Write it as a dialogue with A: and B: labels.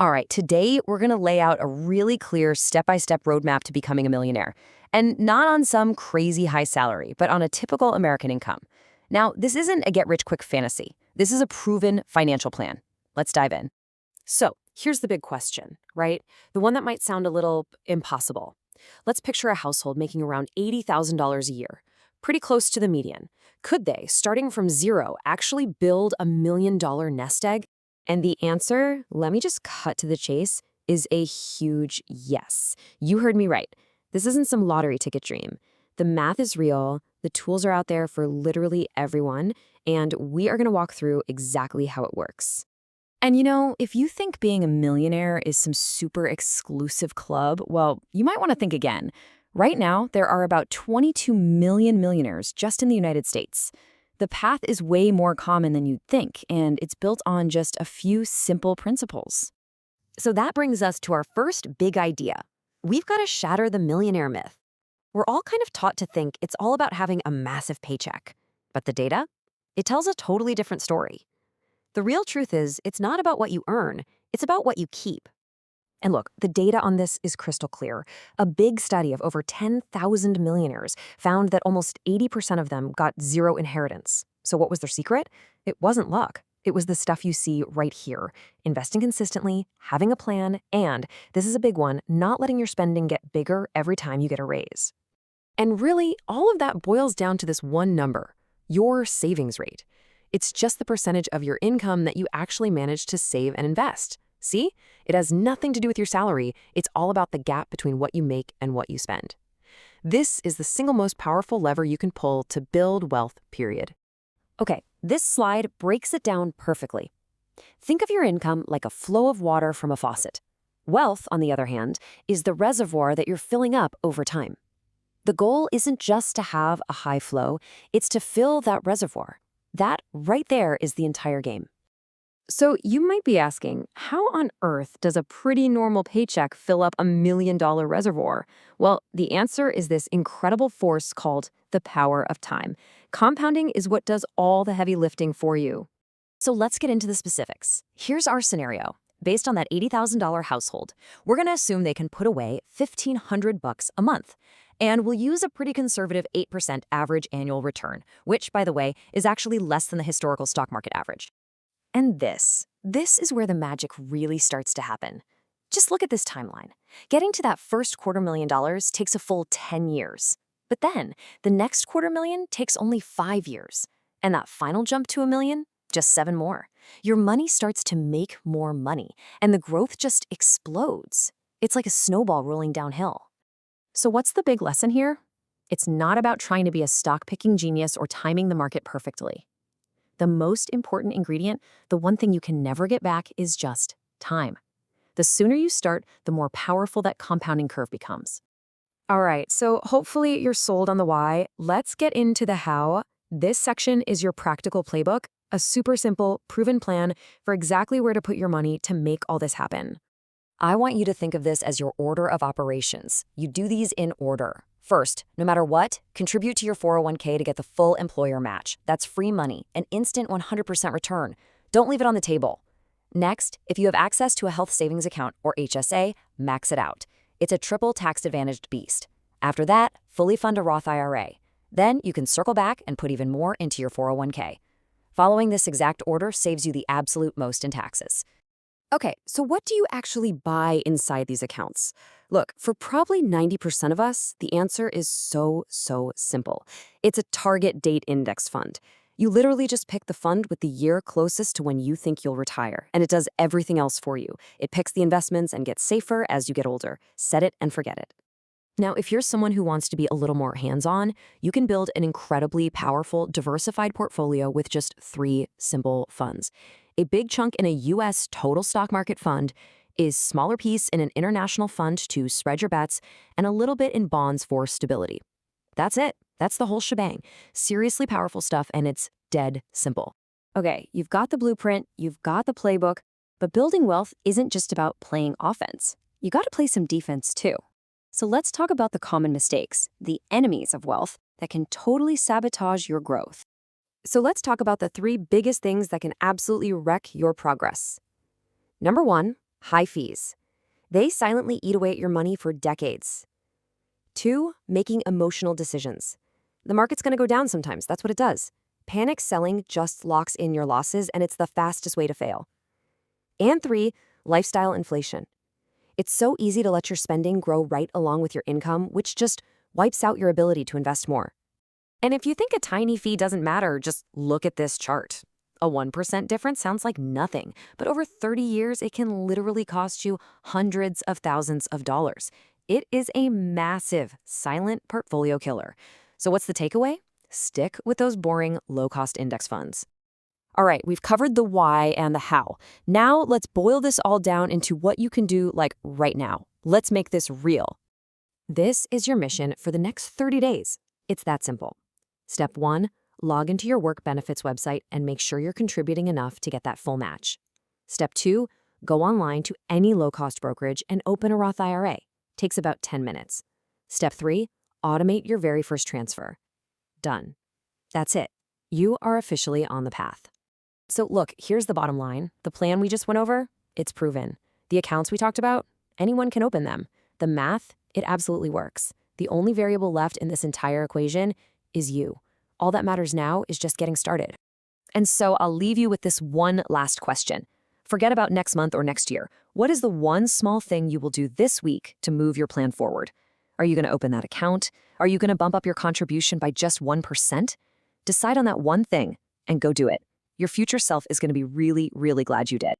A: All right, today we're going to lay out a really clear step-by-step roadmap to becoming a millionaire. And not on some crazy high salary, but on a typical American income. Now, this isn't a get-rich-quick fantasy. This is a proven financial plan. Let's dive in. So, here's the big question, right? The one that might sound a little impossible. Let's picture a household making around $80,000 a year, pretty close to the median. Could they, starting from zero, actually build a $1 million nest egg? And the answer, let me just cut to the chase, is a huge yes. You heard me right. This isn't some lottery ticket dream. The math is real, the tools are out there for literally everyone, and we are going to walk through exactly how it works. And if you think being a millionaire is some super exclusive club, well, you might want to think again. Right now, there are about 22 million millionaires just in the United States. The path is way more common than you'd think, and it's built on just a few simple principles. So that brings us to our first big idea. We've got to shatter the millionaire myth. We're all kind of taught to think it's all about having a massive paycheck. But the data? It tells a totally different story. The real truth is, it's not about what you earn, it's about what you keep. And look, the data on this is crystal clear. A big study of over 10,000 millionaires found that almost 80% of them got zero inheritance. So what was their secret? It wasn't luck. It was the stuff you see right here. Investing consistently, having a plan, and, this is a big one, not letting your spending get bigger every time you get a raise. And really, all of that boils down to this one number, your savings rate. It's just the percentage of your income that you actually manage to save and invest. See? It has nothing to do with your salary. It's all about the gap between what you make and what you spend. This is the single most powerful lever you can pull to build wealth, period. Okay, this slide breaks it down perfectly. Think of your income like a flow of water from a faucet. Wealth, on the other hand, is the reservoir that you're filling up over time. The goal isn't just to have a high flow, it's to fill that reservoir. That right there is the entire game. So you might be asking, how on earth does a pretty normal paycheck fill up $1 million reservoir? Well, the answer is this incredible force called the power of time. Compounding is what does all the heavy lifting for you. So let's get into the specifics. Here's our scenario. Based on that $80,000 household, we're going to assume they can put away $1,500 a month. And we'll use a pretty conservative 8% average annual return, which, by the way, is actually less than the historical stock market average. And this is where the magic really starts to happen. Just look at this timeline. Getting to that first $250,000 takes a full 10 years. But then, the next $250,000 takes only 5 years. And that final jump to $1 million, just 7 more. Your money starts to make more money, and the growth just explodes. It's like a snowball rolling downhill. So what's the big lesson here? It's not about trying to be a stock-picking genius or timing the market perfectly. The most important ingredient, the one thing you can never get back, is just time. The sooner you start, the more powerful that compounding curve becomes. All right, so hopefully you're sold on the why. Let's get into the how. This section is your practical playbook, a super simple, proven plan for exactly where to put your money to make all this happen. I want you to think of this as your order of operations. You do these in order. First, no matter what, contribute to your 401k to get the full employer match. That's free money, an instant 100% return. Don't leave it on the table. Next, if you have access to a health savings account or HSA, max it out. It's a triple tax-advantaged beast. After that, fully fund a Roth IRA. Then you can circle back and put even more into your 401k. Following this exact order saves you the absolute most in taxes. Okay, so what do you actually buy inside these accounts? Look, for probably 90% of us, the answer is so simple. It's a target date index fund. You literally just pick the fund with the year closest to when you think you'll retire, and it does everything else for you. It picks the investments and gets safer as you get older. Set it and forget it. Now, if you're someone who wants to be a little more hands-on, you can build an incredibly powerful, diversified portfolio with just 3 simple funds. A big chunk in a U.S. total stock market fund, a smaller piece in an international fund to spread your bets, and a little bit in bonds for stability. That's it. That's the whole shebang. Seriously powerful stuff, and it's dead simple. Okay, you've got the blueprint, you've got the playbook, but building wealth isn't just about playing offense. You got to play some defense too. So let's talk about the common mistakes, the enemies of wealth, that can totally sabotage your growth. So let's talk about the 3 biggest things that can absolutely wreck your progress. Number 1, high fees. They silently eat away at your money for decades. 2, making emotional decisions. The market's going to go down sometimes. That's what it does. Panic selling just locks in your losses, and it's the fastest way to fail. And 3, lifestyle inflation. It's so easy to let your spending grow right along with your income, which just wipes out your ability to invest more. And if you think a tiny fee doesn't matter, just look at this chart. A 1% difference sounds like nothing, but over 30 years, it can literally cost you hundreds of thousands of dollars. It is a massive, silent portfolio killer. So what's the takeaway? Stick with those boring, low-cost index funds. All right, we've covered the why and the how. Now let's boil this all down into what you can do like right now. Let's make this real. This is your mission for the next 30 days. It's that simple. Step 1, log into your work benefits website and make sure you're contributing enough to get that full match. Step 2, go online to any low-cost brokerage and open a Roth IRA. Takes about 10 minutes. Step 3, automate your very first transfer. Done. That's it. You are officially on the path. So look, here's the bottom line. The plan we just went over, it's proven. The accounts we talked about, anyone can open them. The math, it absolutely works. The only variable left in this entire equation is you. All that matters now is just getting started. And so I'll leave you with this one last question. Forget about next month or next year. What is the one small thing you will do this week to move your plan forward? Are you going to open that account? Are you going to bump up your contribution by just 1%? Decide on that one thing and go do it. Your future self is going to be really, really glad you did.